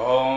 ఓం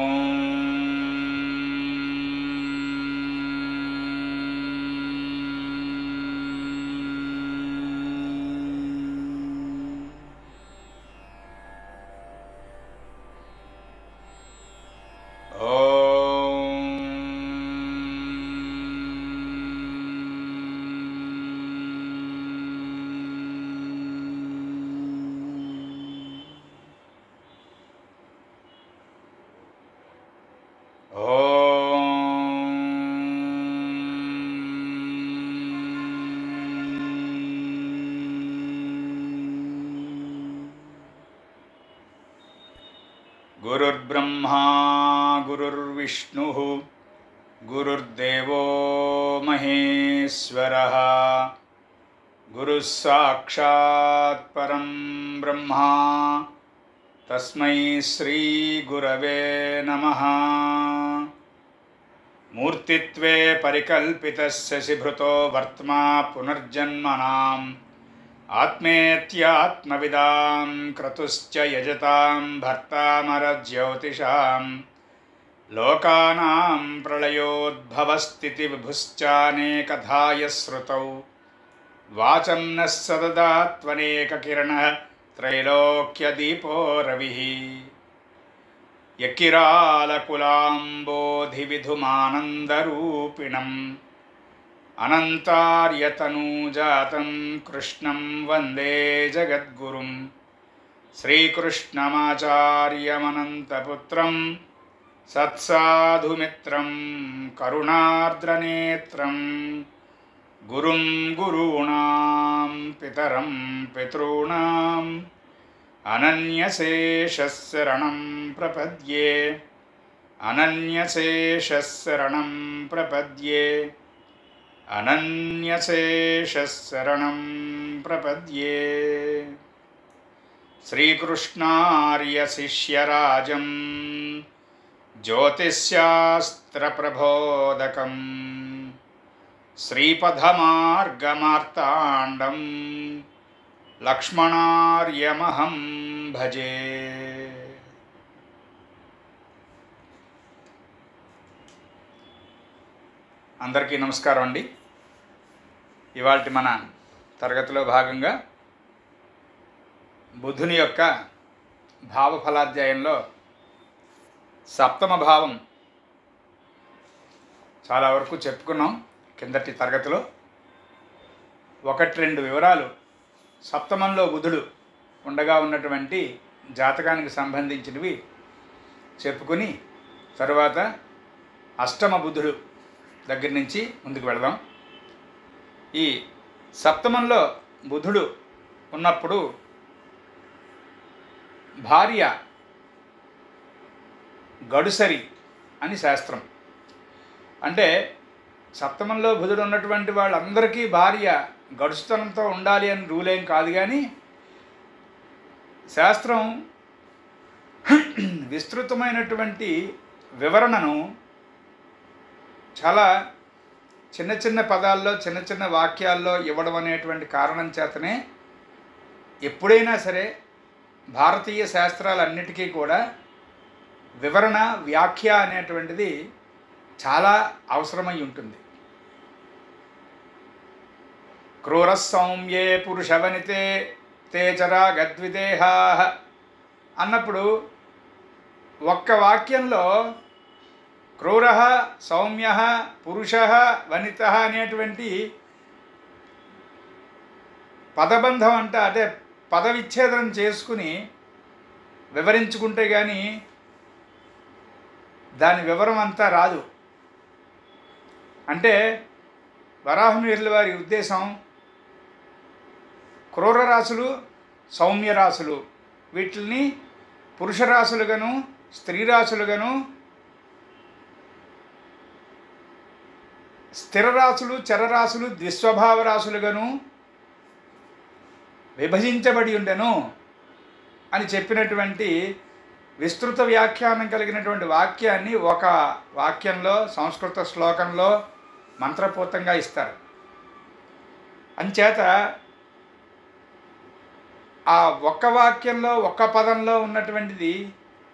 గురుర్బ్రహ్మా గురుర్విష్ణుః గురుర్దేవో మహేశ్వరః గురుః సాక్షాత్ పరం బ్రహ్మ తస్మై శ్రీ గురవే నమః. మూర్తిత్వే పరికల్పితస్య శిభృతో వర్త్మా పునర్జన్మనాం ఆత్మేత్యాత్మవిదాం క్రతుశ్చ యజతాం భర్తామరజ్యోతిషాం లోకానాం ప్రళయోద్భవస్థితి విభుశ్చానేకధాయ శ్రుతౌ వాచం నః సదదాత్వనేకకిరణః త్రైలోక్యదీపో రవిః యకిరాలకులాంబోధివిధుమానందరూపిణం అనంతార్యతనూజాతం కృష్ణం వందే జగద్గురుం శ్రీకృష్ణమాచార్యమనంతపుత్రం సత్సాధుమిత్రం కరుణార్ద్రనేత్రం గురుం గురూణాం పితరం పితॄణాం అనన్యశేషశరణం ప్రపద్యే అనన్యశేషశరణం ప్రపద్యే అనన్యశేషశరణం ప్రపద్యే. శ్రీకృష్ణార్య శిష్యరాజం జ్యోతిశ్శాస్త్రప్రబోధకం శ్రీపదమార్గమార్తాండం లక్ష్మణార్యమహం భజే. అందరికీ నమస్కారం అండి. ఇవాల్టి మన తరగతిలో భాగంగా బుధుని యొక్క భావఫలాధ్యాయంలో సప్తమ భావం చాలా వరకు చెప్పుకున్నాం. కిందటి తరగతిలో 1-2 వివరాలు సప్తమంలో బుధుడు ఉండగా ఉన్నటువంటి జాతకానికి సంబంధించినవి చెప్పుకుని తరువాత అష్టమ బుధుడు దగ్గర నుంచి ముందుకు వెళదాం. ఈ సప్తమంలో బుధుడు ఉన్నప్పుడు భార్య గడుసరి అని శాస్త్రం. అంటే సప్తమంలో బుధుడు ఉన్నటువంటి వాళ్ళందరికీ భార్య గడుసుతనంతో ఉండాలి అని రూలేం కాదు, కానీ శాస్త్రం విస్తృతమైనటువంటి వివరణను చాలా చిన్న చిన్న పదాల్లో చిన్న చిన్న వాక్యాల్లో ఇవ్వడం అనేటువంటి కారణం చేతనే ఎప్పుడైనా సరే భారతీయ శాస్త్రాలన్నిటికీ కూడా వివరణ వ్యాఖ్య అనేటువంటిది చాలా అవసరమై ఉంటుంది. క్రూర సౌమ్యే పురుషవనితే తేచరా గద్విదేహా అన్నప్పుడు ఒక్క వాక్యంలో క్రూర సౌమ్య పురుష వనిత అనేటువంటి పదబంధం అంట, అదే పదవిచ్ఛేదనం చేసుకుని వివరించుకుంటే కానీ దాని వివరం అంతా రాదు. అంటే వరాహమిహిరుల వారి ఉద్దేశం క్రూర రాశులు సౌమ్య రాశులు వీటిని పురుష రాశులుగాను స్త్రీ రాశులుగాను స్థిర రాశులు చరరాశులు ద్విస్వభావ రాశులుగాను విభజించబడి ఉండెను అని చెప్పినటువంటి విస్తృత వ్యాఖ్యానం కలిగినటువంటి వాక్యాన్ని ఒక వాక్యంలో సంస్కృత శ్లోకంలో మంత్రపూతంగా ఇస్తారు. అంచేత ఆ ఒక్క వాక్యంలో ఒక్క పదంలో ఉన్నటువంటిది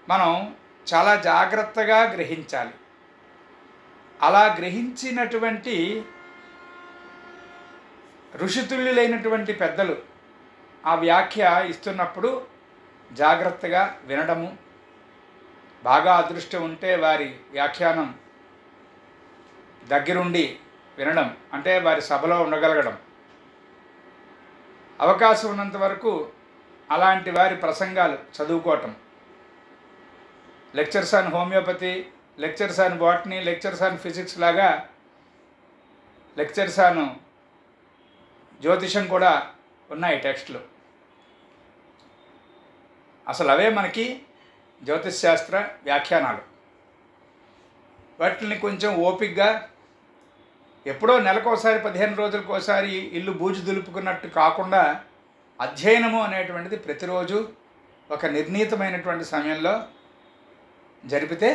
మనం చాలా జాగ్రత్తగా గ్రహించాలి. అలా గ్రహించినటువంటి ఋషితుల్యులైనటువంటి పెద్దలు ఆ వ్యాఖ్య ఇస్తున్నప్పుడు జాగ్రత్తగా వినడము, బాగా అదృష్టం ఉంటే వారి వ్యాఖ్యానం దగ్గరుండి వినడం, అంటే వారి సభలో ఉండగలగడం, అవకాశం ఉన్నంత వరకు అలాంటి వారి ప్రసంగాలు చదువుకోవటం. Lectures on homeopathy, lectures on botany, lectures on physics లాగా లెక్చర్స్ ఆన్ జ్యోతిషం కూడా ఉన్నాయి టెక్స్ట్లు. అసలు అవే మనకి జ్యోతిష్ శాస్త్ర వ్యాఖ్యానాలు. వాటిని కొంచెం ఓపికగా ఎప్పుడో నెలకోసారి 15 రోజులకోసారి ఇల్లు బూజు దులుపుకున్నట్టు కాకుండా అధ్యయనము అనేటువంటిది ప్రతిరోజు ఒక నిర్ణీతమైనటువంటి సమయంలో జరిపితే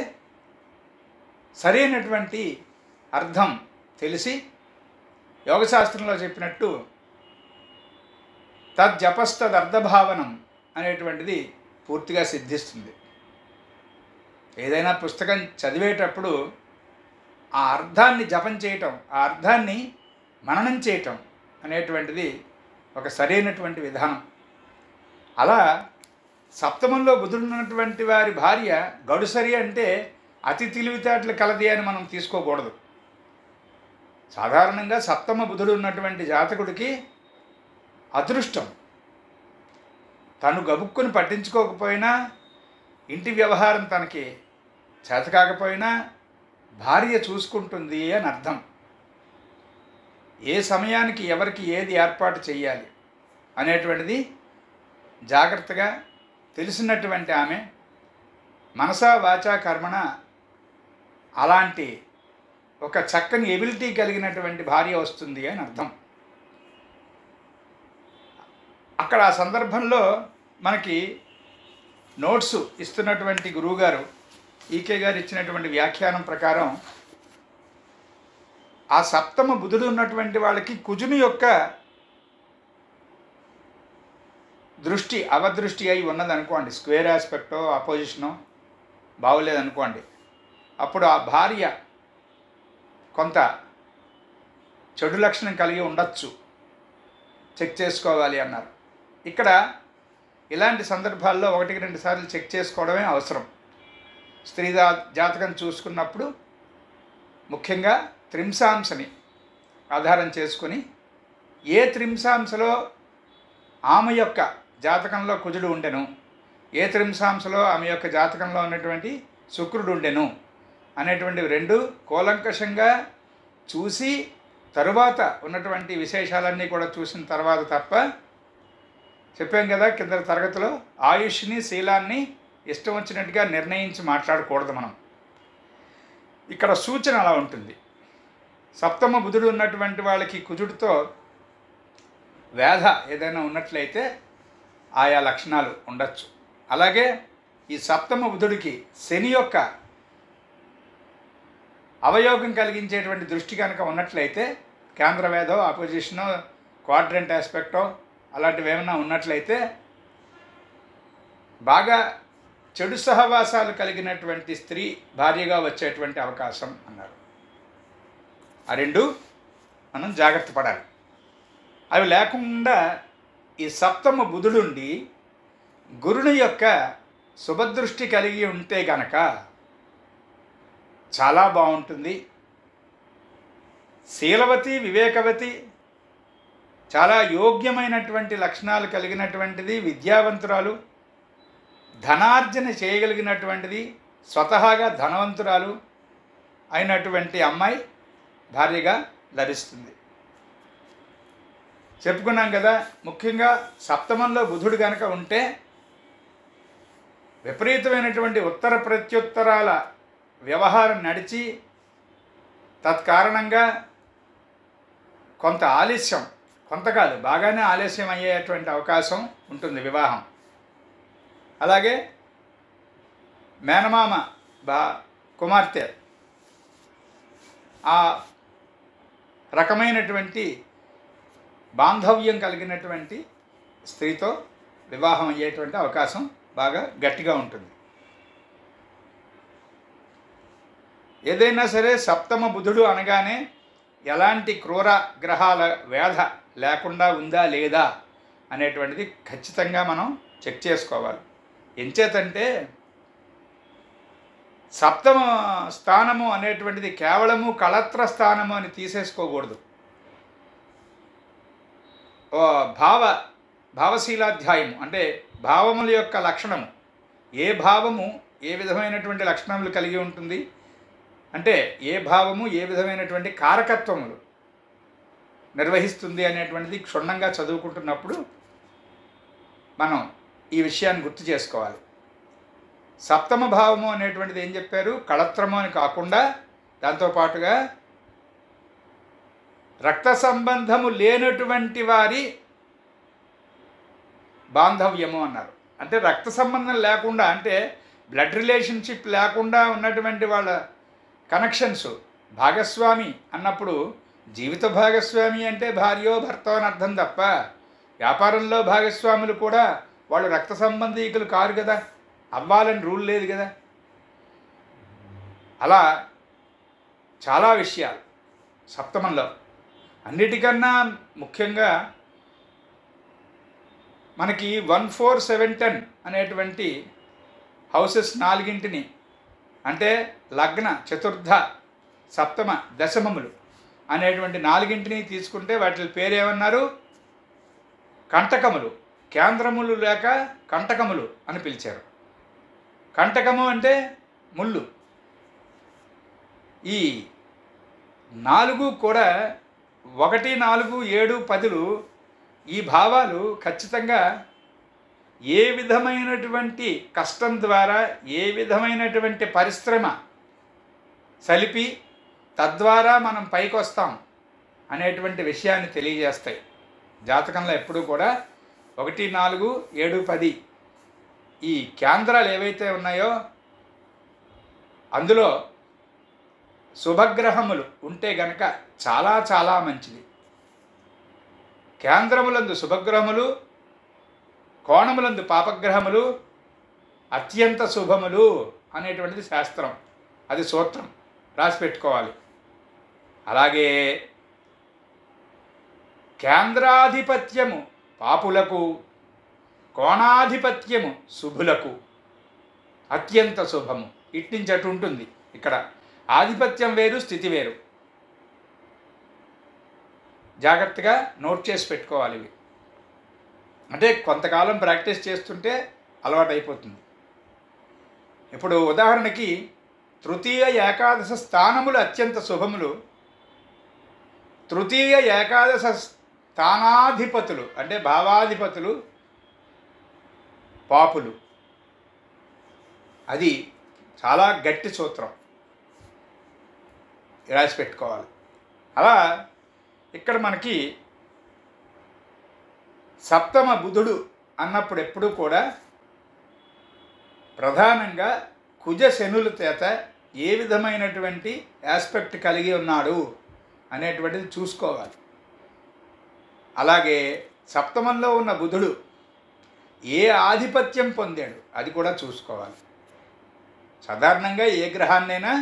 సరైనటువంటి అర్థం తెలిసి యోగశాస్త్రంలో చెప్పినట్టు తజ్జపస్తదర్థభావనం అనేటువంటిది పూర్తిగా సిద్ధిస్తుంది. ఏదైనా పుస్తకం చదివేటప్పుడు ఆ అర్థాన్ని జపం చేయటం, ఆ అర్థాన్ని మననం చేయటం అనేటువంటిది ఒక సరైనటువంటి విధానం. అలా సప్తమంలో బుధుడున్నటువంటి వారి భార్య గడుసరి అంటే అతి తెలివితేటలు కలది అని మనం తీసుకోకూడదు. సాధారణంగా సప్తమ బుధుడు ఉన్నటువంటి జాతకుడికి అదృష్టం. తను గబుక్కుని పట్టించుకోకపోయినా, ఇంటి వ్యవహారం తనకి చేత కాకపోయినా భార్య చూసుకుంటుంది అని అర్థం. ఏ సమయానికి ఎవరికి ఏది ఏర్పాటు చేయాలి అనేటువంటిది జాగ్రత్తగా తెలిసినటువంటి ఆమె మనసా వాచా కర్మణ అలాంటి ఒక చక్కని ఎబిలిటీ కలిగినటువంటి భార్య వస్తుంది అని అర్థం. అక్కడ ఆ సందర్భంలో మనకి నోట్స్ ఇస్తున్నటువంటి గురువుగారు ఈకే గారు ఇచ్చినటువంటి వ్యాఖ్యానం ప్రకారం ఆ సప్తమ బుధుడు ఉన్నటువంటి వాళ్ళకి కుజుని యొక్క దృష్టి అవదృష్టి అయి ఉన్నదనుకోండి, స్క్వేర్ ఆస్పెక్టో అపోజిషనో బాగోలేదనుకోండి, అప్పుడు ఆ భార్య కొంత చెడు లక్షణం కలిగి ఉండొచ్చు, చెక్ చేసుకోవాలి అన్నారు. ఇక్కడ ఇలాంటి సందర్భాల్లో 1-2 సార్లు చెక్ చేసుకోవడమే అవసరం. స్త్రీ జాతకం చూసుకున్నప్పుడు ముఖ్యంగా త్రింశాంశని ఆధారం చేసుకొని ఏ త్రింశాంశలో ఆమె యొక్క జాతకంలో కుజుడు ఉండెను, ఏ త్రింశాంశలో ఆమె యొక్క జాతకంలో ఉన్నటువంటి శుక్రుడు ఉండెను అనేటువంటివి రెండు కూలంకషంగా చూసి తరువాత ఉన్నటువంటి విశేషాలన్నీ కూడా చూసిన తర్వాత తప్ప, చెప్పాం కదా కింద తరగతిలో, ఆయుష్ని శీలాన్ని ఇష్టం వచ్చినట్టుగా నిర్ణయించి మాట్లాడకూడదు మనం. ఇక్కడ సూచన అలా ఉంటుంది. సప్తమ బుధుడు ఉన్నటువంటి వాళ్ళకి కుజుడితో వ్యాధ ఏదైనా ఉన్నట్లయితే ఆయా లక్షణాలు ఉండొచ్చు. అలాగే ఈ సప్తమ బుధుడికి శని యొక్క అవయోగం కలిగించేటువంటి దృష్టి కనుక ఉన్నట్లయితే, కేంద్ర వేధో అపోజిషనో క్వాడ్రంట్ ఆస్పెక్టో అలాంటివి ఏమైనా ఉన్నట్లయితే బాగా చెడు సహవాసాలు కలిగినటువంటి స్త్రీ భార్యగా వచ్చేటువంటి అవకాశం అన్నారు. ఆ రెండు మనం జాగ్రత్త పడాలి. అవి లేకుండా ఈ సప్తమ బుధుడుండి గురుని యొక్క శుభదృష్టి కలిగి ఉంటే గనక చాలా బాగుంటుంది. శీలవతి వివేకవతి, చాలా యోగ్యమైనటువంటి లక్షణాలు కలిగినటువంటిది, విద్యావంతురాలు, ధనార్జన చేయగలిగినటువంటిది, స్వతహాగా ధనవంతురాలు అయినటువంటి అమ్మాయి భార్యగా లభిస్తుంది. చెప్పుకున్నాం కదా, ముఖ్యంగా సప్తమంలో బుధుడు కనుక ఉంటే విపరీతమైనటువంటి ఉత్తర ప్రత్యుత్తరాల వ్యవహారం నడిచి తత్కారణంగా కొంత ఆలస్యం, కొంత కాదు బాగానే ఆలస్యం అయ్యేటువంటి అవకాశం ఉంటుంది వివాహం. అలాగే మేనమామ కుమార్తె ఆ రకమైనటువంటి బాంధవ్యం కలిగినటువంటి స్త్రీతో వివాహం అయ్యేటువంటి అవకాశం బాగా గట్టిగా ఉంటుంది. ఏదైనా సరే సప్తమ బుధుడు అనగానే ఎలాంటి క్రూర గ్రహాల వేధ లేకుండా ఉందా లేదా అనేటువంటిది ఖచ్చితంగా మనం చెక్ చేసుకోవాలి. ఎంచేతంటే సప్తమ స్థానము అనేటువంటిది కేవలము కళత్ర స్థానము అని తీసేసుకోకూడదు. భావశీలాధ్యాయము అంటే భావముల యొక్క లక్షణము, ఏ భావము ఏ విధమైనటువంటి లక్షణములు కలిగి ఉంటుంది అంటే ఏ భావము ఏ విధమైనటువంటి కారకత్వములు నిర్వహిస్తుంది అనేటువంటిది క్షుణ్ణంగా చదువుకుంటున్నప్పుడు మనం ఈ విషయాన్ని గుర్తు చేసుకోవాలి. సప్తమ భావము అనేటువంటిది ఏం చెప్పారు? కళత్రము అని కాకుండా దాంతోపాటుగా రక్త సంబంధము లేనటువంటి వారి బాంధవ్యము అన్నారు. అంటే రక్త సంబంధం లేకుండా, అంటే బ్లడ్ రిలేషన్షిప్ లేకుండా ఉన్నటువంటి వాళ్ళ కనెక్షన్స్, భాగస్వామి అన్నప్పుడు జీవిత భాగస్వామి అంటే భార్యో భర్తో అని అర్థం తప్ప వ్యాపారంలో భాగస్వాములు కూడా వాళ్ళు రక్త సంబంధీకులు కారు కదా, అవ్వాలని రూల్ లేదు కదా. అలా చాలా విషయాలు సప్తమంలో. అన్నిటికన్నా ముఖ్యంగా మనకి 1, 4, 7, 10 అనేటువంటి హౌసెస్ 4 అంటే లగ్న, చతుర్థ, సప్తమ, దశమములు అనేటువంటి 4 తీసుకుంటే వాటి పేరేమన్నారు? కంటకములు. కేంద్రములు లేక కంటకములు అని పిలిచారు. కంటకము అంటే ముళ్ళు. ఈ 4 కూడా 1, 4, 7, 10 ఈ భావాలు ఖచ్చితంగా ఏ విధమైనటువంటి కష్టం ద్వారా ఏ విధమైనటువంటి పరిశ్రమ సలిపి తద్వారా మనం పైకి వస్తాం అనేటువంటి విషయాన్ని తెలియజేస్తాయి. జాతకంలో ఎప్పుడూ కూడా 1, 4, 7, 10 ఈ కేంద్రాలు ఏవైతే ఉన్నాయో అందులో శుభగ్రహములు ఉంటే గనక చాలా చాలా మంచిది. కేంద్రములందు శుభగ్రహములు, కోణములందు పాపగ్రహములు అత్యంత శుభములు అనేటువంటిది శాస్త్రం, అది సూత్రం, రాసి పెట్టుకోవాలి. అలాగే కేంద్రాధిపత్యము పాపులకు, కోణాధిపత్యము శుభులకు అత్యంత శుభము. ఇట్నుంచి అటు ఉంటుంది. ఇక్కడ ఆధిపత్యం వేరు, స్థితి వేరు. జాగ్రత్తగా నోట్ చేసి పెట్టుకోవాలి ఇవి. అంటే కొంతకాలం ప్రాక్టీస్ చేస్తుంటే అలవాటు అయిపోతుంది. ఇప్పుడు ఉదాహరణకి తృతీయ ఏకాదశ స్థానములు అత్యంత శుభములు. తృతీయ ఏకాదశ స్థానాధిపతులు అంటే భావాధిపతులు పాపులు. అది చాలా గట్టి సూత్రం, రాసి పెట్టుకోవాలి. అలా ఇక్కడ మనకి సప్తమ బుధుడు అన్నప్పుడు ఎప్పుడూ కూడా ప్రధానంగా కుజ శనుల చేత ఏ విధమైనటువంటి ఆస్పెక్ట్ కలిగి ఉన్నాడు అనేటువంటిది చూసుకోవాలి. అలాగే సప్తమంలో ఉన్న బుధుడు ఏ ఆధిపత్యం పొందాడు అది కూడా చూసుకోవాలి. సాధారణంగా ఏ గ్రహాన్నైనా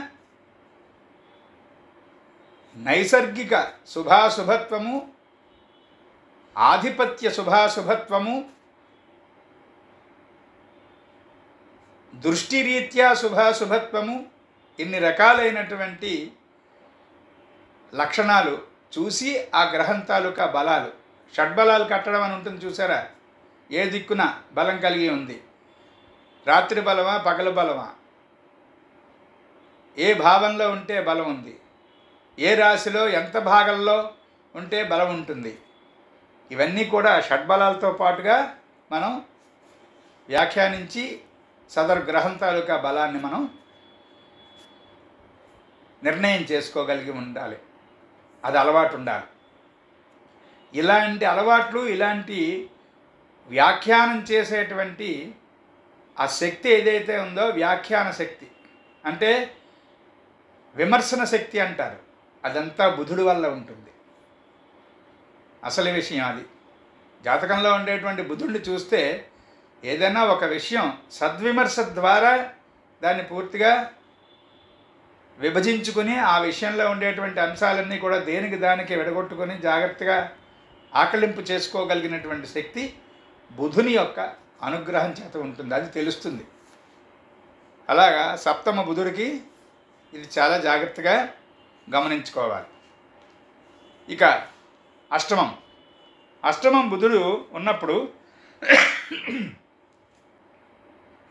నైసర్గిక శుభాశుభత్వము, ఆధిపత్య శుభాశుభత్వము, దృష్టిరీత్యా శుభాశుభత్వము, ఇన్ని రకాలైనటువంటి లక్షణాలు చూసి ఆ గ్రహం తాలూకా బలాలు, షడ్బలాలు కట్టడం అని ఉంటుంది చూసారా, ఏ దిక్కున బలం కలిగి ఉంది, రాత్రి బలమా పగలు బలమా, ఏ భావంలో ఉంటే బలం ఉంది, ఏ రాశిలో ఎంత భాగంలో ఉంటే బలం ఉంటుంది, ఇవన్నీ కూడా షడ్బలాలతో పాటుగా మనం వ్యాఖ్యానించి సదరు గ్రహం తాలూకా బలాన్ని మనం నిర్ణయం చేసుకోగలిగి ఉండాలి. అది అలవాటు ఉండాలి. ఇలాంటి అలవాట్లు, ఇలాంటి వ్యాఖ్యానం చేసేటువంటి ఆ శక్తి ఏదైతే ఉందో, వ్యాఖ్యాన శక్తి అంటే విమర్శన శక్తి అంటారు, అదంతా బుధుడి వల్ల ఉంటుంది. అసలు విషయం అది. జాతకంలో ఉండేటువంటి బుధుడిని చూస్తే ఏదైనా ఒక విషయం సద్విమర్శ ద్వారా దాన్ని పూర్తిగా విభజించుకుని ఆ విషయంలో ఉండేటువంటి అంశాలన్నీ కూడా దేనికి దానికి విడగొట్టుకొని జాగ్రత్తగా ఆకలింపు చేసుకోగలిగినటువంటి శక్తి బుధుని యొక్క అనుగ్రహం చేత ఉంటుంది, అది తెలుస్తుంది. అలాగా సప్తమ బుధుడికి ఇది చాలా జాగ్రత్తగా గమనించుకోవాలి. ఇక అష్టమం బుధుడు ఉన్నప్పుడు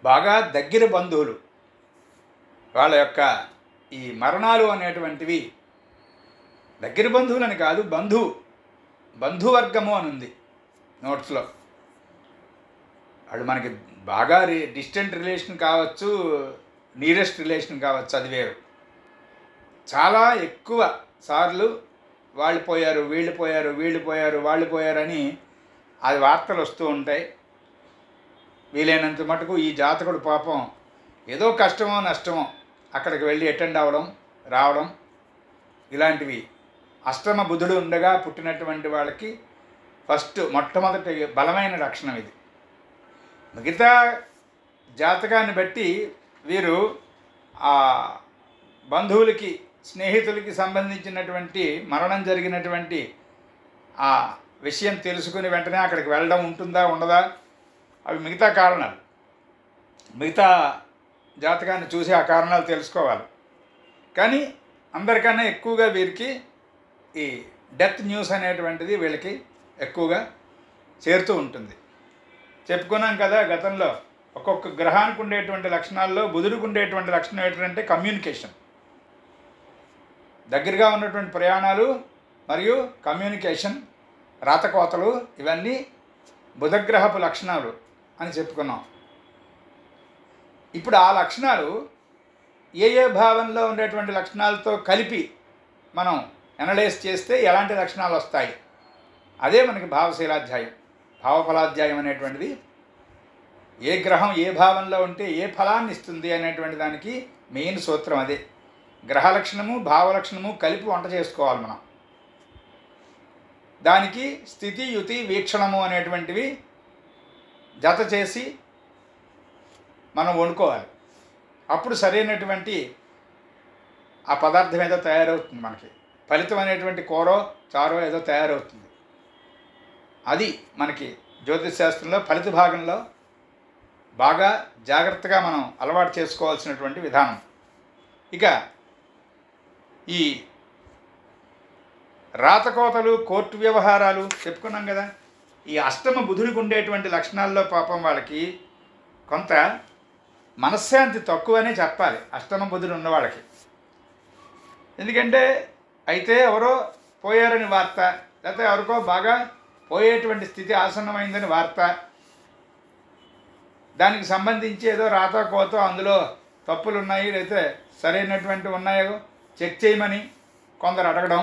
బాగా దగ్గర బంధువులు వాళ్ళ యొక్క ఈ మరణాలు అనేటువంటివి, దగ్గర బంధువులని కాదు, బంధువర్గము అని ఉంది నోట్స్లో. వాళ్ళు మనకి బాగా డిస్టెంట్ రిలేషన్ కావచ్చు, నియరెస్ట్ రిలేషన్ కావచ్చు, అది వేరు. చాలా ఎక్కువ సార్లు వాళ్ళు పోయారు, వీళ్ళు పోయారు, వాళ్ళు పోయారని అది వార్తలు వస్తూ ఉంటాయి. వీలైనంత మటుకు ఈ జాతకుడు పాపం ఏదో కష్టమో నష్టమో అక్కడికి వెళ్ళి అటెండ్ అవ్వడం, రావడం, ఇలాంటివి అష్టమ బుధుడు ఉండగా పుట్టినటువంటి వాళ్ళకి మొట్టమొదటి బలమైన లక్షణం ఇది. మిగతా జాతకాన్ని బట్టి వీరు ఆ బంధువులకి, స్నేహితులకి సంబంధించినటువంటి మరణం జరిగినటువంటి ఆ విషయం తెలుసుకుని వెంటనే అక్కడికి వెళ్ళడం ఉంటుందా ఉండదా, అవి మిగతా కారణాలు. మిగతా జాతకాన్ని చూసి ఆ కారణాలు తెలుసుకోవాలి. కానీ అందరికన్నా ఎక్కువగా వీరికి ఈ డెత్ న్యూస్ అనేటువంటిది వీళ్ళకి ఎక్కువగా చేరుతూ ఉంటుంది. చెప్పుకున్నాం కదా గతంలో, ఒక్కొక్క గ్రహానికి ఉండేటువంటి లక్షణాల్లో బుధుడికి ఉండేటువంటి లక్షణం ఏంటంటే కమ్యూనికేషన్. దగ్గరగా ఉన్నటువంటి ప్రయాణాలు మరియు కమ్యూనికేషన్, రాతకోతలు, ఇవన్నీ బుధగ్రహపు లక్షణాలు అని చెప్పుకున్నాం. ఇప్పుడు ఆ లక్షణాలు ఏ భావంలో ఉండేటువంటి లక్షణాలతో కలిపి మనం అనలైజ్ చేస్తే ఎలాంటి లక్షణాలు వస్తాయి, అదే మనకి భావశీలాధ్యాయం, భావఫలాధ్యాయం అనేటువంటిది. ఏ గ్రహం ఏ భావంలో ఉంటే ఏ ఫలాన్ని ఇస్తుంది అనేటువంటి దానికి మెయిన్ సూత్రం అదే. గ్రహ లక్షణము భావలక్షణము కలిపి వంట చేసుకోవాలి మనం. దానికి స్థితి, యుతి, వీక్షణము అనేటువంటివి జత చేసి మనం వండుకోవాలి. అప్పుడు సరైనటువంటి ఆ పదార్థం ఏదో తయారవుతుంది, మనకి ఫలితం అనేటువంటి కూరో చారో ఏదో తయారవుతుంది. అది మనకి జ్యోతిష్ శాస్త్రంలో ఫలిత భాగంలో బాగా జాగ్రత్తగా మనం అలవాటు చేసుకోవాల్సినటువంటి విధానం. ఇక ఈ రాతకోతలు, కోర్టు వ్యవహారాలు చెప్పుకున్నాం కదా. ఈ అష్టమ బుధుడికి ఉండేటువంటి లక్షణాల్లో పాపం వాళ్ళకి కొంత మనశ్శాంతి తక్కువనే చెప్పాలి అష్టమ బుధుడు ఉన్న వాళ్ళకి. ఎందుకంటే అయితే ఎవరో పోయారని వార్త, లేకపోతే ఎవరికో బాగా పోయేటువంటి స్థితి ఆసన్నమైందని వార్త, దానికి సంబంధించి ఏదో రాతో కోతో అందులో తప్పులు ఉన్నాయి, లేకపోతే సరైనటువంటి ఉన్నాయో చెక్ చేయమని కొందరు అడగడం,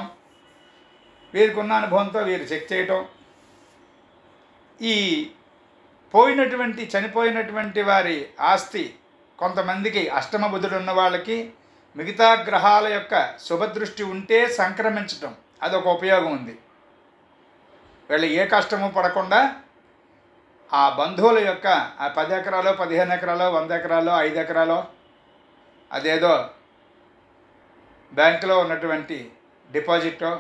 వీరికి ఉన్న అనుభవంతో వీరు చెక్ చేయటం. ఈ చనిపోయినటువంటి వారి ఆస్తి కొంతమందికి అష్టమ బుధుడు ఉన్న వాళ్ళకి మిగతా గ్రహాల యొక్క శుభదృష్టి ఉంటే సంక్రమించటం, అదొక ఉపయోగం ఉంది. వీళ్ళు ఏ కష్టము పడకుండా ఆ బంధువుల యొక్క ఆ 10 ఎకరాలో 15 ఎకరాలో 100 ఎకరాలో 5 ఎకరాలో అదేదో బ్యాంకులో ఉన్నటువంటి డిపాజిటో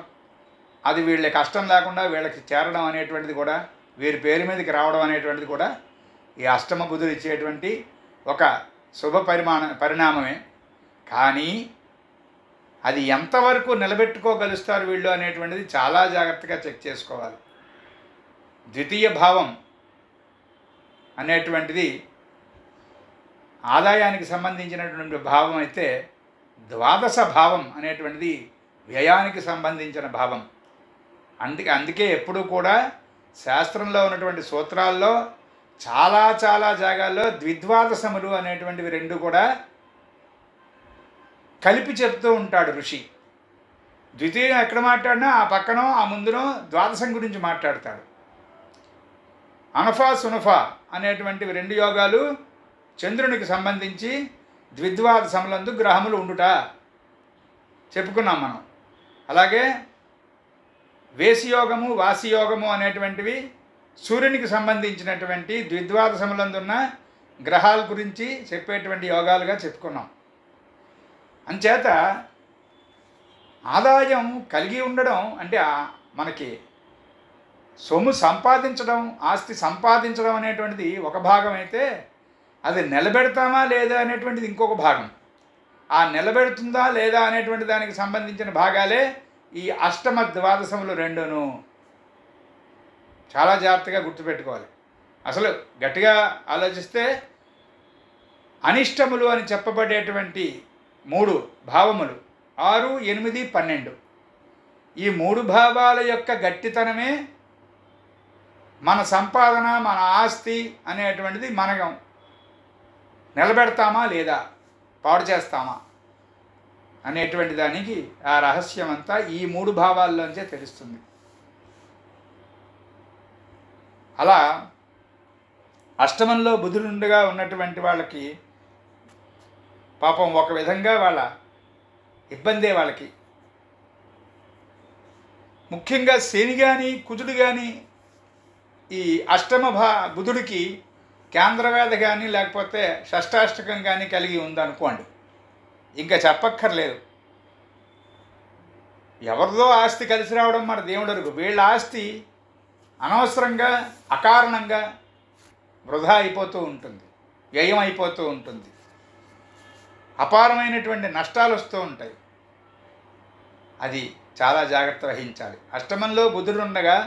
అది వీళ్ళ కష్టం లేకుండా వీళ్ళకి చేరడం అనేటువంటిది కూడా, వీరి పేరు మీదకి రావడం అనేటువంటిది కూడా ఈ అష్టమ బుధుడు ఇచ్చేటువంటి ఒక శుభ పరిణామమే. కానీ అది ఎంతవరకు నిలబెట్టుకోగలుస్తారు వీళ్ళు అనేటువంటిది చాలా జాగ్రత్తగా చెక్ చేసుకోవాలి. ద్వితీయ భావం అనేటువంటిది ఆదాయానికి సంబంధించినటువంటి భావం అయితే, ద్వాదశ భావం అనేటువంటిది వ్యయానికి సంబంధించిన భావం. అందుకే ఎప్పుడూ కూడా శాస్త్రంలో ఉన్నటువంటి సూత్రాల్లో చాలా చాలా జాగాల్లో ద్విద్వాదశములు అనేటువంటివి రెండు కూడా కలిపి చెప్తూ ఉంటాడు ఋషి. ద్వితీయం ఎక్కడ మాట్లాడినా ఆ పక్కనో ఆ ముందునో ద్వాదశం గురించి మాట్లాడతాడు. అనఫా సునఫా అనేటువంటివి రెండు యోగాలు చంద్రునికి సంబంధించి ద్విద్వాదశములందు గ్రహములు ఉండుట చెప్పుకున్నాం మనం. అలాగే వేసియోగము వాసియోగము అనేటువంటివి సూర్యునికి సంబంధించినటువంటి ద్విద్వాదశములందున్న గ్రహాల గురించి చెప్పేటువంటి యోగాలుగా చెప్పుకున్నాం. అంచేత ఆదాయం కలిగి ఉండడం అంటే మనకి సొమ్ము సంపాదించడం, ఆస్తి సంపాదించడం అనేటువంటిది ఒక భాగం అయితే, అది నిలబెడతామా లేదా అనేటువంటిది ఇంకొక భాగం. ఆ నిలబెడుతుందా లేదా అనేటువంటి దానికి సంబంధించిన భాగాలే ఈ అష్టమ ద్వాదశములు రెండును. చాలా జాగ్రత్తగా గుర్తుపెట్టుకోవాలి. అసలు గట్టిగా ఆలోచిస్తే అనిష్టములు అని చెప్పబడేటువంటి 3 భావములు 6, 8, 12 ఈ 3 భావాల యొక్క గట్టితనమే మన సంపాదన, మన ఆస్తి అనేటువంటిది మనం నిలబెడతామా లేదా, పాడు చేస్తామా అనేటువంటి దానికి ఆ రహస్యం అంతా ఈ 3 భావాల్లోంచే తెలుస్తుంది. అలా అష్టమంలో బుధుడుండగా ఉన్నటువంటి వాళ్ళకి పాపం ఒక విధంగా వాళ్ళ ఇబ్బందే వాళ్ళకి. ముఖ్యంగా శని కానీ కుజుడు కానీ ఈ అష్టమ బుధుడికి కేంద్రవేద కానీ లేకపోతే షష్టాష్టకం కానీ కలిగి ఉందనుకోండి, ఇంకా చెప్పక్కర్లేదు. ఎవరిదో ఆస్తి కలిసి రావడం మన దేవుడు అరుగు. వీళ్ళ ఆస్తి అనవసరంగా అకారణంగా వృధా అయిపోతూ ఉంటుంది, వ్యయం అయిపోతూ ఉంటుంది, అపారమైనటువంటి నష్టాలు వస్తూ ఉంటాయి. అది చాలా జాగ్రత్త వహించాలి. అష్టమంలో బుధుడు ఉండగా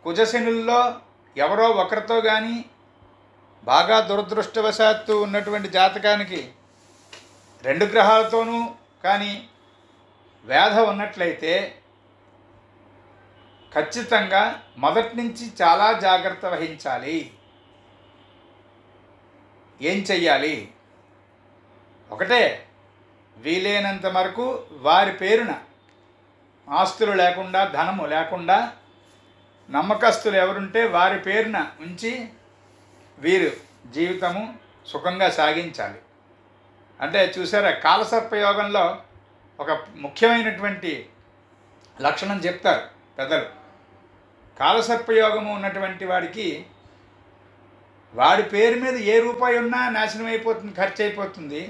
కుజశనుల్లో ఎవరో ఒకరితో కానీ బాగా దురదృష్టవశాత్తు ఉన్నటువంటి జాతకానికి 2 గ్రహాలతోనూ కానీ వ్యాధ ఉన్నట్లయితే ఖచ్చితంగా మొదటి నుంచి చాలా జాగ్రత్త వహించాలి. ఏం చెయ్యాలి? ఒకటే, వీలైనంత వరకు వారి పేరున ఆస్తులు లేకుండా, ధనము లేకుండా నమ్మకస్తులు ఎవరుంటే వారి పేరున ఉంచి వీరు జీవితము సుఖంగా సాగించాలి. అంటే చూసారా, కాలసర్పయోగంలో ఒక ముఖ్యమైనటువంటి లక్షణం చెప్తారు పెద్దలు. కాలసర్పయోగము ఉన్నటువంటి వాడికి వాడి పేరు మీద ఏ రూపాయి ఉన్నా నాశనం అయిపోతుంది, ఖర్చు అయిపోతుంది.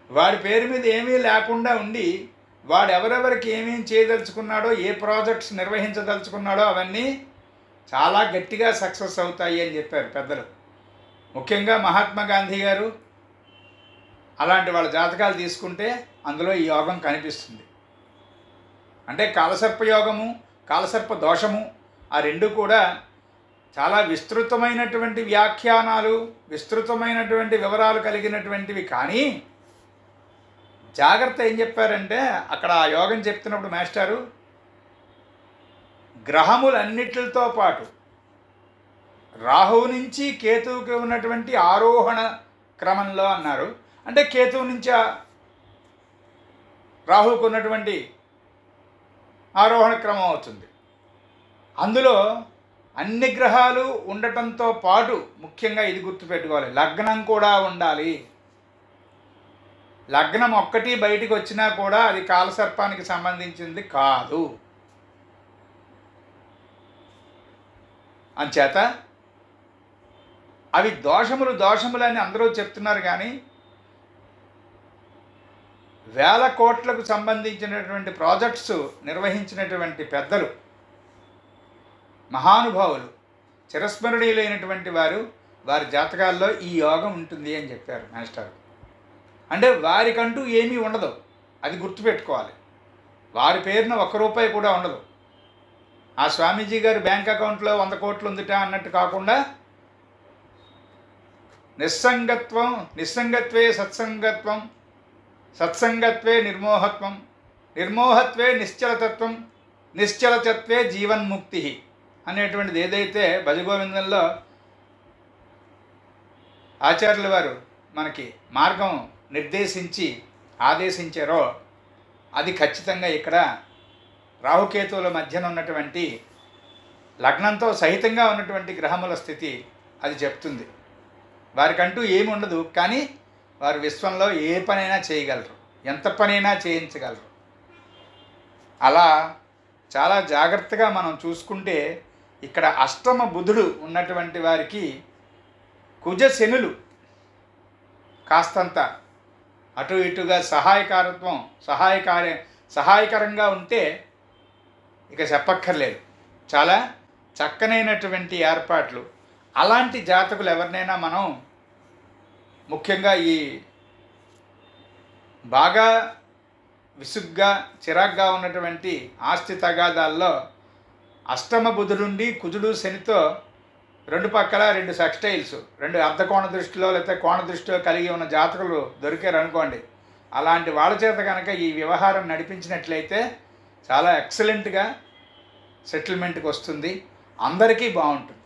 వాడి పేరు మీద ఏమీ లేకుండా ఉండి వాడు ఎవరెవరికి ఏమేమి చేయదలుచుకున్నాడో, ఏ ప్రాజెక్ట్స్ నిర్వహించదలుచుకున్నాడో అవన్నీ చాలా గట్టిగా సక్సెస్ అవుతాయి అని చెప్పారు పెద్దలు. ముఖ్యంగా మహాత్మా గాంధీ గారు అలాంటి వాళ్ళ జాతకాలు తీసుకుంటే అందులో ఈ యోగం కనిపిస్తుంది. అంటే కాలసర్పయోగము, కాలసర్ప దోషము ఆ 2 కూడా చాలా విస్తృతమైనటువంటి వ్యాఖ్యానాలు, విస్తృతమైనటువంటి వివరాలు కలిగినటువంటివి. కానీ జాగ్రత్త ఏం చెప్పారంటే, అక్కడ ఆ యోగం చెప్తున్నప్పుడు మాస్టారు గ్రహములన్నిటితో పాటు రాహువు నుంచి కేతువుకి ఉన్నటువంటి ఆరోహణ క్రమంలో అన్నారు. అంటే కేతువు నుంచి రాహువుకు ఉన్నటువంటి ఆరోహణ క్రమం అవుతుంది. అందులో అన్ని గ్రహాలు ఉండటంతో పాటు ముఖ్యంగా ఇది గుర్తుపెట్టుకోవాలి, లగ్నం కూడా ఉండాలి. లగ్నం ఒక్కటి బయటికి వచ్చినా కూడా అది కాలసర్పానికి సంబంధించింది కాదు. అంచేత అవి దోషములు అని అందరూ చెప్తున్నారు. కానీ వేల కోట్లకు సంబంధించినటువంటి ప్రాజెక్ట్స్ నిర్వహించినటువంటి పెద్దలు, మహానుభావులు, చిరస్మరణీయులైనటువంటి వారి జాతకాల్లో ఈ యోగం ఉంటుంది అని చెప్పారు మాస్టర్. అంటే వారికంటూ ఏమీ ఉండదు, అది గుర్తుపెట్టుకోవాలి. వారి పేరున ₹1 కూడా ఉండదు. ఆ స్వామీజీ గారు బ్యాంక్ అకౌంట్లో 100 కోట్లు ఉందిట అన్నట్టు కాకుండా నిస్సంగత్వే సత్సంగత్వం, సత్సంగత్వే నిర్మోహత్వం, నిర్మోహత్వే నిశ్చలతత్వం, నిశ్చలతత్వే జీవన్ముక్తి అనేటువంటిది ఏదైతే భజగోవిందంలో ఆచార్యుల వారు మనకి మార్గం నిర్దేశించి ఆదేశించారో అది ఖచ్చితంగా ఇక్కడ రాహుకేతువుల మధ్యన ఉన్నటువంటి లగ్నంతో సహితంగా ఉన్నటువంటి గ్రహముల స్థితి అది చెప్తుంది. వారికంటూ ఏమి ఉండదు, కానీ వారు విశ్వంలో ఏ పనైనా చేయగలరు, ఎంత పనైనా చేయించగలరు. అలా చాలా జాగ్రత్తగా మనం చూసుకుంటే ఇక్కడ అష్టమ బుధుడు ఉన్నటువంటి వారికి కుజ శనులు కాస్తంత అటు ఇటుగా సహాయకరంగా ఉంటే ఇక చెప్పక్కర్లేదు. చాలా చక్కనైనటువంటి ఏర్పాట్లు. అలాంటి జాతకులు ఎవరినైనా మనం ముఖ్యంగా ఈ బాగా విసుగ్గా చిరాగ్గా ఉన్నటువంటి ఆస్తి తగాదాల్లో అష్టమ బుధుడుండి కుజుడు శనితో రెండు పక్కల రెండు సెక్స్టైల్స్, రెండు అర్ధకోణ దృష్టిలో లేకపోతే కోణ దృష్టిలో కలిగి ఉన్న జాతకులు దొరికారు అనుకోండి, అలాంటి వాళ్ళ చేత కనుక ఈ వ్యవహారం నడిపించినట్లయితే చాలా ఎక్సలెంట్గా సెటిల్మెంట్కి వస్తుంది, అందరికీ బాగుంటుంది.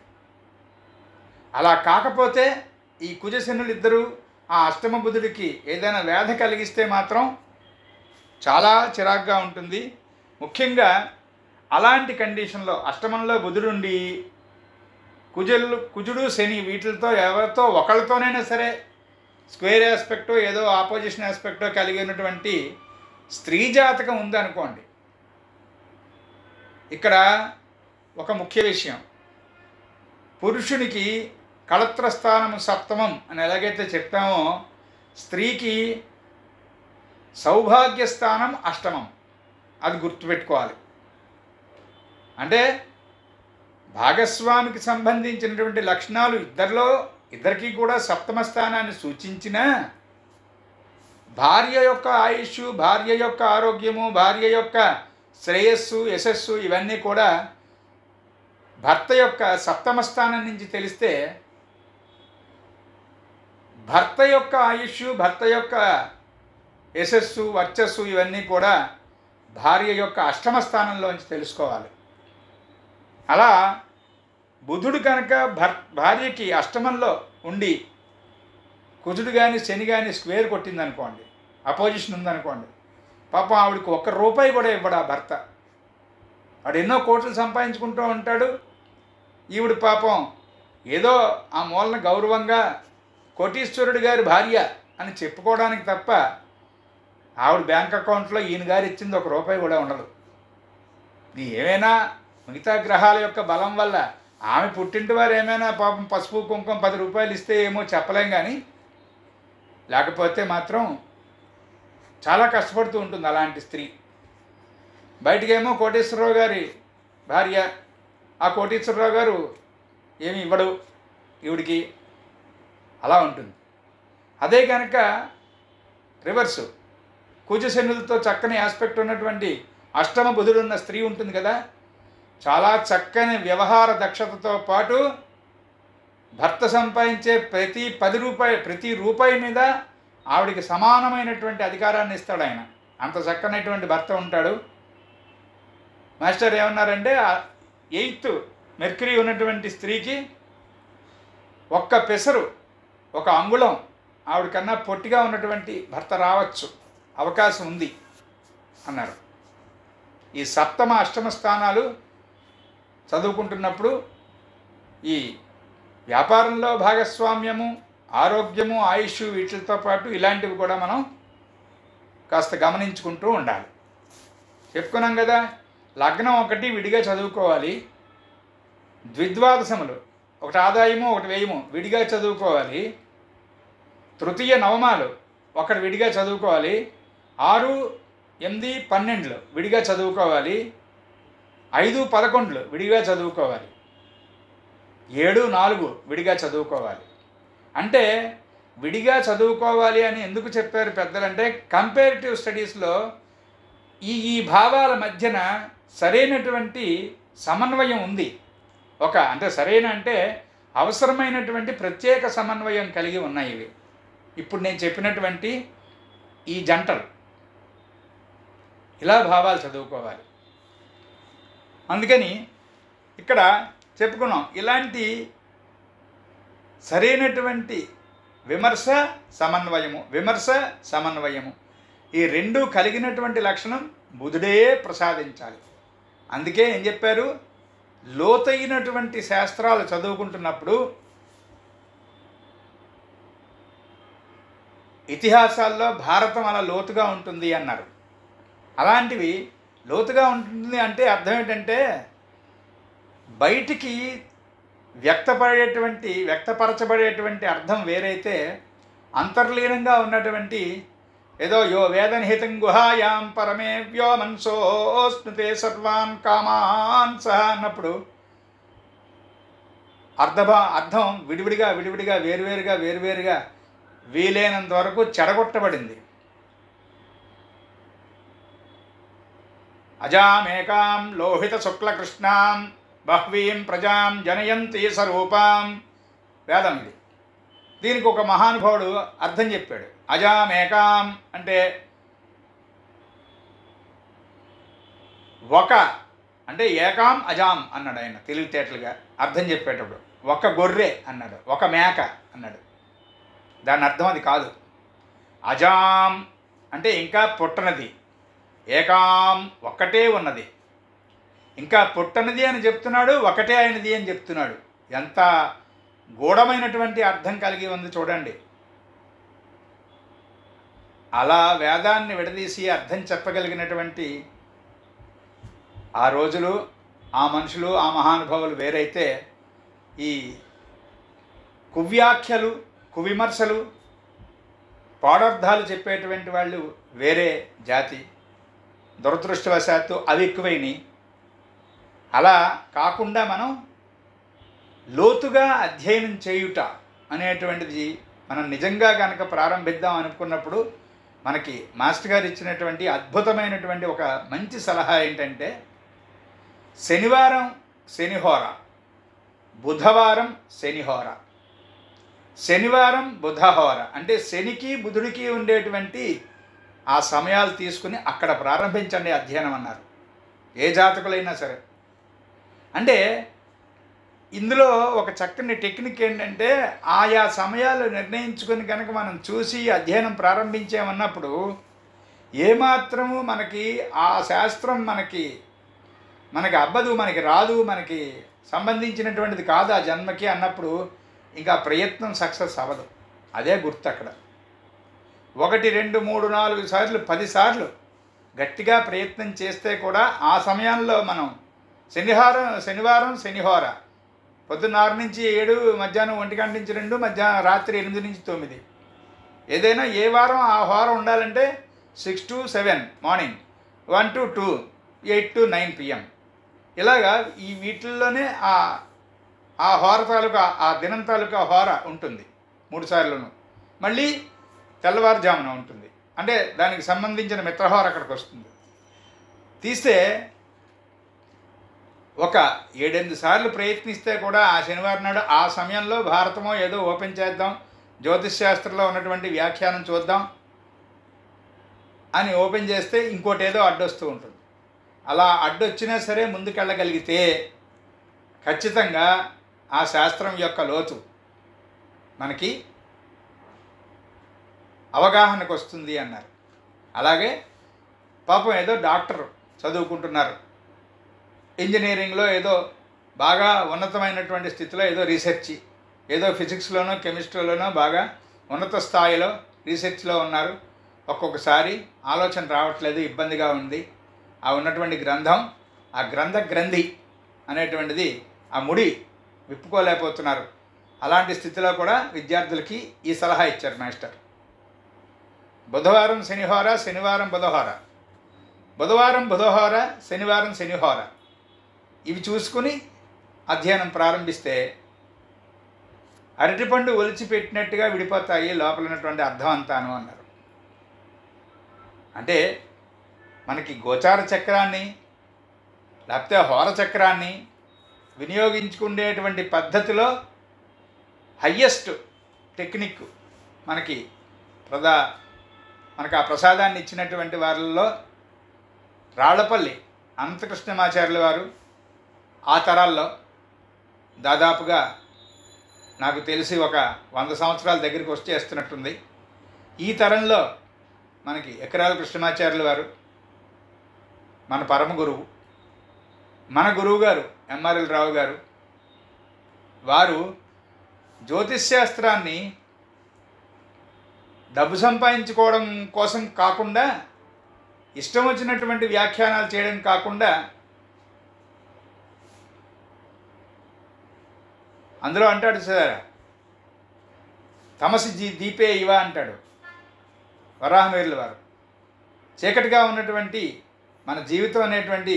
అలా కాకపోతే ఈ కుజశనులు ఇద్దరు ఆ అష్టమ బుధుడికి ఏదైనా వ్యాధి కలిగిస్తే మాత్రం చాలా చిరాగ్గా ఉంటుంది. ముఖ్యంగా అలాంటి కండిషన్లో అష్టమంలో బుధుడుండి కుజుడు శని వీటితో ఎవరితో ఒకళ్ళతోనైనా సరే స్క్వేర్ ఆస్పెక్టో ఏదో ఆపోజిషన్ ఆస్పెక్టో కలిగి ఉన్నటువంటి స్త్రీ జాతకం ఉందనుకోండి, ఇక్కడ ఒక ముఖ్య విషయం, పురుషునికి కళత్రస్థానము సప్తమం అని ఎలాగైతే చెప్తామో స్త్రీకి సౌభాగ్యస్థానం అష్టమం, అది గుర్తుపెట్టుకోవాలి. అంటే భాగస్వామికి సంబంధించినటువంటి లక్షణాలు ఇద్దరికీ కూడా సప్తమ స్థానాన్ని సూచించిన భార్య యొక్క ఆయుష్, భార్య యొక్క ఆరోగ్యము, భార్య యొక్క శ్రేయస్సు, యశస్సు ఇవన్నీ కూడా భర్త యొక్క సప్తమ స్థానం నుంచి తెలిస్తే భర్త యొక్క ఆయుష్, భర్త యొక్క యశస్సు, వర్చస్సు ఇవన్నీ కూడా భార్య యొక్క అష్టమ స్థానంలోంచి తెలుసుకోవాలి. అలా బుధుడు కనుక భార్యకి అష్టమంలో ఉండి కుజుడు కానీ శని కానీ స్క్వేర్ కొట్టిందనుకోండి, అపోజిషన్ ఉందనుకోండి, పాపం ఆవిడకి ₹1 కూడా ఇవ్వడు ఆ భర్త. వాడు ఎన్నో కోట్లు సంపాదించుకుంటూ ఉంటాడు, ఈవిడ పాపం ఏదో ఆ మూలన గౌరవంగా కోటీశ్వరుడు గారి భార్య అని చెప్పుకోవడానికి తప్ప ఆవిడ బ్యాంక్ అకౌంట్లో ఈయన గారు ఇచ్చింది ₹1 కూడా ఉండదు. ఏమైనా మిగతా గ్రహాల యొక్క బలం వల్ల ఆమె పుట్టింటి వారు ఏమైనా పాపం పసుపు కుంకుమ ₹10 ఇస్తే ఏమో చెప్పలేం, కానీ లేకపోతే మాత్రం చాలా కష్టపడుతూ ఉంటుంది అలాంటి స్త్రీ. బయటికేమో కోటేశ్వరరావు గారి భార్య, ఆ కోటేశ్వరరావు గారు ఏమి ఇవ్వడు ఈవిడికి, అలా ఉంటుంది. అదే కనుక రివర్సు కుజశనులతో చక్కని ఆస్పెక్ట్ ఉన్నటువంటి అష్టమ బుధుడున్న స్త్రీ ఉంటుంది కదా, చాలా చక్కని వ్యవహార దక్షతతో పాటు భర్త సంపాదించే ప్రతి రూపాయి మీద ఆవిడికి సమానమైనటువంటి అధికారాన్ని ఇస్తాడు ఆయన. అంత చక్కనటువంటి భర్త ఉంటాడు. మాస్టర్ ఏమన్నారంటే 8th మెర్క్యూరీ ఉన్నటువంటి స్త్రీకి ఒక్క పెసరు, ఒక అంగుళం ఆవిడకన్నా పొట్టిగా ఉన్నటువంటి భర్త రావచ్చు, అవకాశం ఉంది అన్నారు. ఈ సప్తమ అష్టమ స్థానాలు చదువుకుంటున్నప్పుడు ఈ వ్యాపారంలో భాగస్వామ్యము, ఆరోగ్యము, ఆయుష్ వీటితో పాటు ఇలాంటివి కూడా మనం కాస్త గమనించుకుంటూ ఉండాలి. చెప్పుకున్నాం కదా, లగ్నం ఒకటి విడిగా చదువుకోవాలి, ద్విద్వాదశములు ఒకటి ఆదాయము ఒకటి వ్యయము విడిగా చదువుకోవాలి, తృతీయ నవమాలు ఒకటి విడిగా చదువుకోవాలి, 6, 8, 12 విడిగా చదువుకోవాలి, 5, 11 విడిగా చదువుకోవాలి, 7, 4 విడిగా చదువుకోవాలి. అంటే విడిగా చదువుకోవాలి అని ఎందుకు చెప్పారు పెద్దలంటే, కంపేరిటివ్ స్టడీస్లో ఈ భావాల మధ్యన సరైనటువంటి సమన్వయం ఉంది. అంటే సరైన అంటే అవసరమైనటువంటి ప్రత్యేక సమన్వయం కలిగి ఉన్నాయి ఇవి. ఇప్పుడు నేను చెప్పినటువంటి ఈ జంటలు ఇలా భావాలు చదువుకోవాలి. అందుకని ఇక్కడ చెప్పుకున్నాం, ఇలాంటి సరైనటువంటి విమర్శ సమన్వయము ఈ రెండూ కలిగినటువంటి లక్షణం బుధుడే ప్రసాదించాలి. అందుకే ఏం చెప్పారు, లోతైనటువంటి శాస్త్రాలు చదువుకుంటున్నప్పుడు ఇతిహాసాల్లో భారతం అలా లోతుగా ఉంటుంది అన్నారు. అలాంటివి లోతుగా ఉంటుంది అంటే అర్థం ఏంటంటే, బయటికి వ్యక్తపరచబడేటువంటి అర్థం వేరైతే అంతర్లీనంగా ఉన్నటువంటి ఏదో యో వేదనిహితం గుహాయాం పరమే వ్యోమన్సోస్నుతే సర్వాన్ కామాన్ సహ అన్నప్పుడు అర్థం విడివిడిగా వేరువేరుగా వీలైనంత వరకు చెడగొట్టబడింది. అజామేకాం లోహిత శుక్లకృష్ణాం బహ్వీం ప్రజాం జనయంతి స్వరూపాం. వేదం ఇది. దీనికి ఒక మహానుభావుడు అర్థం చెప్పాడు. అజామేకాం అంటే ఒక అంటే ఏకాం అజాం అన్నాడు ఆయన తెలివితేటలుగా అర్థం చెప్పేటప్పుడు. ఒక గొర్రె అన్నాడు, ఒక మేక అన్నాడు. దాని అర్థం అది కాదు. అజాం అంటే ఇంకా పుట్టనది, ఏకాం ఒక్కటే ఉన్నది, ఇంకా పుట్టనది అని చెప్తున్నాడు, ఒకటే అయినది అని చెప్తున్నాడు. ఎంత గూఢమైనటువంటి అర్థం కలిగి ఉంది చూడండి. అలా వేదాన్ని విడదీసి అర్థం చెప్పగలిగినటువంటి ఆ రోజులు, ఆ మనుషులు, ఆ మహానుభావులు వేరైతే ఈ కువ్యాఖ్యలు, కువిమర్శలు, పాడర్థాలు చెప్పేటువంటి వాళ్ళు వేరే జాతి. దురదృష్టవశాత్తు అవి ఎక్కువైనాయి. అలా కాకుండా మనం లోతుగా అధ్యయనం చేయుట అనేటువంటిది మనం నిజంగా కనుక ప్రారంభిద్దాం అనుకున్నప్పుడు మనకి మాస్టర్ గారు ఇచ్చినటువంటి అద్భుతమైనటువంటి ఒక మంచి సలహా ఏంటంటే, శనివారం శనిహోర, బుధవారం శనిహోర, శనివారం బుధహోర అంటే శనికి బుధుడికి ఉండేటువంటి ఆ సమయాలు తీసుకుని అక్కడ ప్రారంభించండి అధ్యయనం అన్నారు. ఏ జాతకులైనా సరే. అంటే ఇందులో ఒక చక్కని టెక్నిక్ ఏంటంటే, ఆయా సమయాలు నిర్ణయించుకొని కనుక మనం చూసి అధ్యయనం ప్రారంభించామన్నప్పుడు ఏమాత్రము మనకి ఆ శాస్త్రం మనకి అబ్బదు, మనకి రాదు, మనకి సంబంధించినటువంటిది కాదు ఆ జన్మకి అన్నప్పుడు ఇంకా ప్రయత్నం సక్సెస్ అవ్వదు. అదే గుర్తు అక్కడ. 1 2 3 4 సార్లు 10 సార్లు గట్టిగా ప్రయత్నం చేస్తే కూడా ఆ సమయంలో మనం శనివారం శనిహోర పొద్దున్న 6 నుంచి 7, మధ్యాహ్నం 1 గంట నుంచి 2, మధ్యాహ్నం రాత్రి 8 నుంచి 9, ఏదైనా ఏ వారం ఆ హోర ఉండాలంటే 6 to 7 morning, 1 to 2, 8 to 9 PM. ఇలాగా ఈ వీటిల్లోనే ఆ హోర తాలూకా ఆ దినం తాలూకా హోర ఉంటుంది 3 సార్లును. మళ్ళీ తెల్లవారుజామున ఉంటుంది. అంటే దానికి సంబంధించిన మిత్రహోర అక్కడికి వస్తుంది. తీస్తే ఒక 7-8 సార్లు ప్రయత్నిస్తే కూడా ఆ శనివారం నాడు ఆ సమయంలో భారతమో ఏదో ఓపెన్ చేద్దాం, జ్యోతిష్ శాస్త్రంలో ఉన్నటువంటి వ్యాఖ్యానం చూద్దాం అని ఓపెన్ చేస్తే ఇంకోటి ఏదో అడ్డొస్తూ ఉంటుంది. అలా అడ్డొచ్చినా సరే ముందుకెళ్ళగలిగితే ఖచ్చితంగా ఆ శాస్త్రం యొక్క లోతు మనకి అవగాహనకు వస్తుంది అన్నారు. అలాగే పాపం ఏదో డాక్టర్ చదువుకుంటున్నారు, ఇంజనీరింగ్లో ఏదో బాగా ఉన్నతమైనటువంటి స్థితిలో ఏదో రీసెర్చ్, ఏదో ఫిజిక్స్లోనో కెమిస్ట్రీలోనో బాగా ఉన్నత స్థాయిలో రీసెర్చ్లో ఉన్నారు. ఒక్కొక్కసారి ఆలోచన రావట్లేదు, ఇబ్బందిగా ఉంది. ఆ ఉన్నటువంటి గ్రంథం, ఆ గ్రంథి అనేటువంటిది ఆ ముడి విప్పుకోలేకపోతున్నారు. అలాంటి స్థితిలో కూడా విద్యార్థులకి ఈ సలహా ఇచ్చారు మాస్టర్. బుధవారం శనిహోర, శనివారం బుధహోర, బుధవారం బుధహోర, శనివారం శనిహోర, ఇవి చూసుకుని అధ్యయనం ప్రారంభిస్తే అరటిపండు ఒలిచిపెట్టినట్టుగా విడిపోతాయి లోపల ఉన్నటువంటి అర్థం అంతాను అన్నారు. అంటే మనకి గోచార చక్రాన్ని లేకపోతే హోర చక్రాన్ని వినియోగించుకునేటువంటి పద్ధతిలో హయ్యెస్ట్ టెక్నిక్ మనకి ఆ ప్రసాదాన్ని ఇచ్చినటువంటి వారిలో రాళ్లపల్లి అనంతకృష్ణమాచార్యుల వారు ఆ తరాల్లో దాదాపుగా నాకు తెలిసి ఒక 100 సంవత్సరాల దగ్గరికి వచ్చేస్తున్నట్టుంది. ఈ తరంలో మనకి ఎకరాల కృష్ణమాచార్యుల వారు మన పరమ గురువు, మన గురువు గారు ఎంఆర్ఎల్ రావు గారు. వారు జ్యోతిష్ శాస్త్రాన్ని డబ్బు సంపాదించుకోవడం కోసం కాకుండా, ఇష్టం వచ్చినటువంటి వ్యాఖ్యానాలు చేయడం కాకుండా, అందులో అంటాడు సార్, తమసి దీపే ఇవ అంటాడు. వరాహమిహిరుల వారు. చీకటిగా ఉన్నటువంటి మన జీవితం అనేటువంటి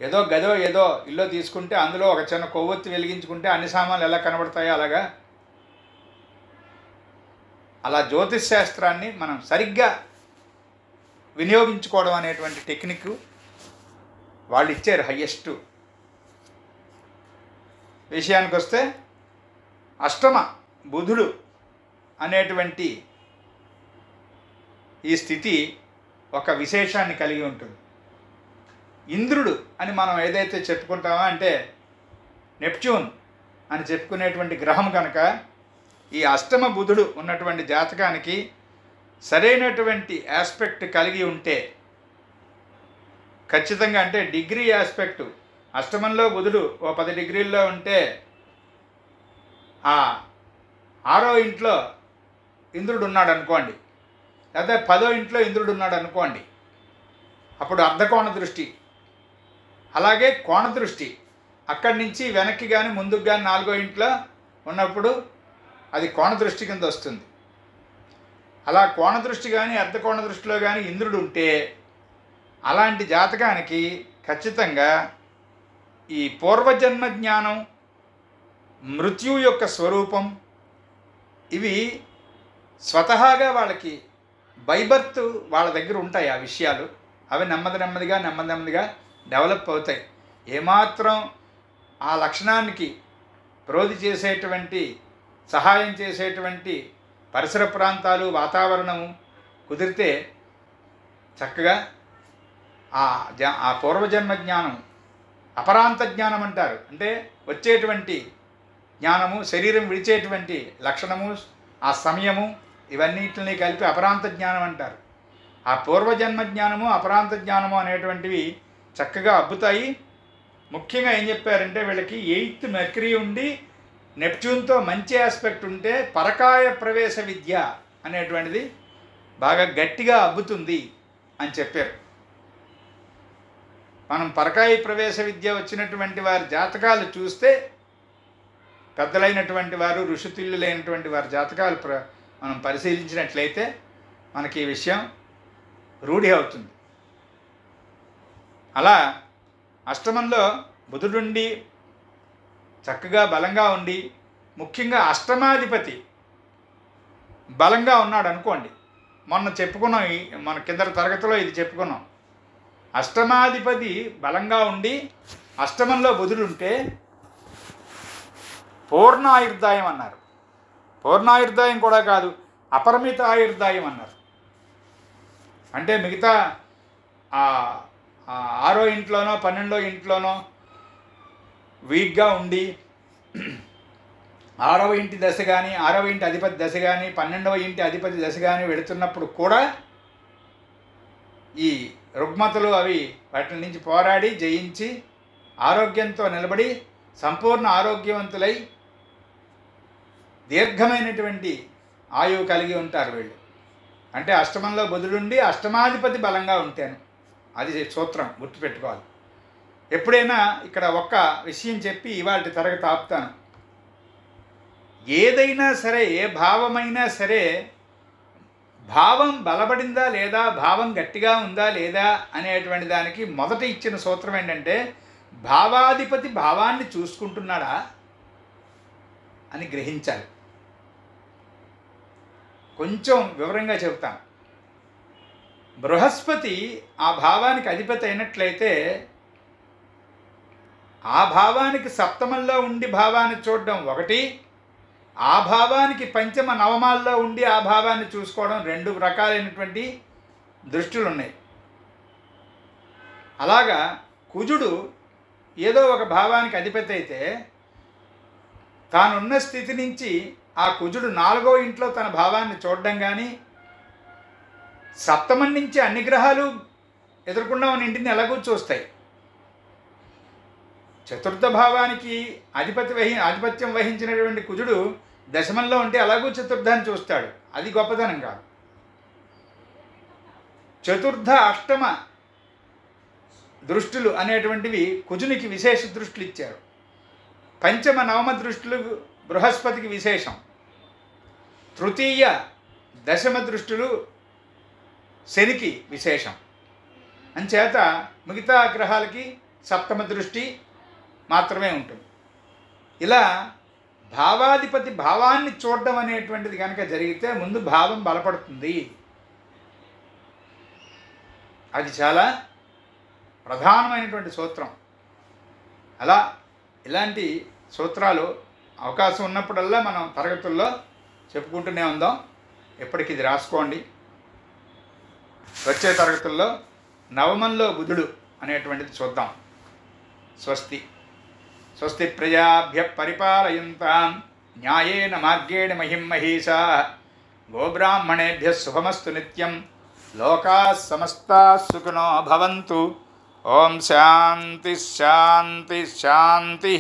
ఏదో గదో ఏదో ఇల్లు తీసుకుంటే అందులో ఒక చిన్న కొవ్వొత్తి వెలిగించుకుంటే అన్ని సామాన్లు ఎలా కనబడతాయో అలా జ్యోతిష్ శాస్త్రాన్ని మనం సరిగ్గా వినియోగించుకోవడం అనేటువంటి టెక్నిక్ వాళ్ళు ఇచ్చారు. హయ్యెస్ట్ విషయానికి వస్తే అష్టమ బుధుడు అనేటువంటి ఈ స్థితి ఒక విశేషాన్ని కలిగి ఉంటుంది. ఇంద్రుడు అని మనం ఏదైతే చెప్పుకుంటామో అంటే నెప్ట్యూన్ అని చెప్పుకునేటువంటి గ్రహం కనుక ఈ అష్టమ బుధుడు ఉన్నటువంటి జాతకానికి సరైనటువంటి ఆస్పెక్ట్ కలిగి ఉంటే ఖచ్చితంగా, అంటే డిగ్రీ ఆస్పెక్టు అష్టమంలో బుధుడు ఓ 10 డిగ్రీల్లో ఉంటే ఆ 6వ ఇంట్లో ఇంద్రుడు ఉన్నాడు అనుకోండి, లేదా 10వ ఇంట్లో ఇంద్రుడు ఉన్నాడు అనుకోండి, అప్పుడు అర్ధకోణ దృష్టి. అలాగే కోణ దృష్టి అక్కడి నుంచి వెనక్కి కానీ ముందుకు కానీ 4వ ఇంట్లో ఉన్నప్పుడు అది కోణ దృష్టి కింద వస్తుంది. అలా కోణ దృష్టి కానీ అర్ధకోణ దృష్టిలో కానీ ఇంద్రుడు ఉంటే అలాంటి జాతకానికి ఖచ్చితంగా ఈ పూర్వజన్మ జ్ఞానం, మృత్యు యొక్క స్వరూపం, ఇవి స్వతహాగా వాళ్ళకి బైబర్త్ వాళ్ళ దగ్గర ఉంటాయి. ఆ విషయాలు అవి నెమ్మదిగా డెవలప్ అవుతాయి. ఏమాత్రం ఆ లక్షణానికి ప్రోధి చేసేటువంటి, సహాయం చేసేటువంటి పరిసర ప్రాంతాలు, వాతావరణము కుదిరితే చక్కగా ఆ పూర్వజన్మ జ్ఞానం, అపరాంత జ్ఞానం అంటారు. అంటే వచ్చేటువంటి జ్ఞానము, శరీరం విడిచేటువంటి లక్షణము, ఆ సమయము, ఇవన్నిటిని కలిపి అపరాంత జ్ఞానం అంటారు. ఆ పూర్వజన్మ జ్ఞానము, అపరాంత జ్ఞానము అనేటువంటివి చక్కగా అబ్బుతాయి. ముఖ్యంగా ఏం చెప్పారంటే వీళ్ళకి 8th మెర్కరీ ఉండి నెప్ట్యూన్తో మంచి ఆస్పెక్ట్ ఉంటే పరకాయ ప్రవేశ విద్య అనేటువంటిది బాగా గట్టిగా అబ్బుతుంది అని చెప్పారు. మనం పరకాయ ప్రవేశ విద్య వచ్చినటువంటి వారి జాతకాలు చూస్తే, పెద్దలైనటువంటి వారు, ఋషితుల్యులైనటువంటి వారి జాతకాలు మనం పరిశీలించినట్లయితే మనకి ఈ విషయం రూఢి అవుతుంది. అలా అష్టమంలో బుధుడుండి చక్కగా బలంగా ఉండి, ముఖ్యంగా అష్టమాధిపతి బలంగా ఉన్నాడు అనుకోండి, మొన్న చెప్పుకున్నాం, మన కింద తరగతిలో ఇది చెప్పుకున్నాం. అష్టమాధిపతి బలంగా ఉండి అష్టమంలో బుధుడు ఉంటే పూర్ణ ఆయుర్దాయం అన్నారు. పూర్ణాయుర్దాయం కూడా కాదు, అపరిమిత ఆయుర్దాయం అన్నారు. అంటే మిగతా 6వ ఇంట్లోనో 12వ ఇంట్లోనో వీక్గా ఉండి 6వ ఇంటి దశ కానీ, 6వ ఇంటి అధిపతి దశ కానీ, 12వ ఇంటి అధిపతి దశ కానీ వెళుతున్నప్పుడు కూడా ఈ రుగ్మతలు అవి వాటి నుంచి పోరాడి జయించి ఆరోగ్యంతో నిలబడి సంపూర్ణ ఆరోగ్యవంతులై దీర్ఘమైనటువంటి ఆయువు కలిగి ఉంటారు వీళ్ళు. అంటే అష్టమంలో బుధుడుండి అష్టమాధిపతి బలంగా ఉంటాను, అది సూత్రం గుర్తుపెట్టుకోవాలి. ఎప్పుడైనా ఇక్కడ ఒక్క విషయం చెప్పి ఇవాళ తరగతి ఆపుతాను. ఏదైనా సరే, ఏ భావమైనా సరే, భావం బలపడిందా లేదా, భావం గట్టిగా ఉందా లేదా అనేటువంటి దానికి మొదట ఇచ్చిన సూత్రం ఏంటంటే, భావాధిపతి భావాన్ని చూసుకుంటున్నాడా అని గ్రహించాలి. కొంచెం వివరంగా చెబుతాను. బృహస్పతి ఆ భావానికి అధిపతి అయినట్లయితే ఆ భావానికి సప్తమంలో ఉండి భావాన్ని చూడడం ఒకటి, ఆ భావానికి పంచమ నవమాల్లో ఉండి ఆ భావాన్ని చూసుకోవడం 2 రకాలైనటువంటి దృష్టిలు ఉన్నాయి. అలాగా కుజుడు ఏదో ఒక భావానికి అధిపతి అయితే తానున్న స్థితి నుంచి ఆ కుజుడు 4వ ఇంట్లో తన భావాన్ని చూడడం కానీ, సప్తమం నుంచి అన్ని గ్రహాలు ఎదుర్కొన్న ఉన్న ఇంటిని ఎలాగూ చూస్తాయి. చతుర్థ భావానికి ఆధిపత్యం వహించినటువంటి కుజుడు దశమంలో ఉంటే అలాగూ చతుర్థాన్ని చూస్తాడు, అది గొప్పతనం కాదు. చతుర్థ అష్టమ దృష్టులు అనేటువంటివి కుజునికి విశేష దృష్టిలు ఇచ్చారు. పంచమ నవమ దృష్టిలు బృహస్పతికి విశేషం. తృతీయ దశమ దృష్టులు శనికి విశేషం. అంచేత మిగతా గ్రహాలకి సప్తమ దృష్టి మాత్రమే ఉంటుంది. ఇలా భావాధిపతి భావాన్ని చూడడం అనేటువంటిది కనుక జరిగితే ముందు భావం బలపడుతుంది. అది చాలా ప్రధానమైనటువంటి సూత్రం. అలా ఇలాంటి సూత్రాలు అవకాశం ఉన్నప్పుడల్లా మనం తరగతుల్లో చెప్పుకుంటూనే ఉందాం. ఎప్పటికి ఇది రాసుకోండి. వచ్చే తరగతుల్లో నవమంలో బుధుడు అనేటువంటిది చూద్దాం. స్వస్తి స్వస్తి ప్రజాభ్య పరిపాలయంతాం న్యాయేన మార్గేణ మహిం మహీషాః గోబ్రాహ్మణేభ్యः శుభమస్తు నిత్యం. లోకాः సమస్తాः సుఖినో భవంతు. ఓం శాంతి శాంతి శాంతి.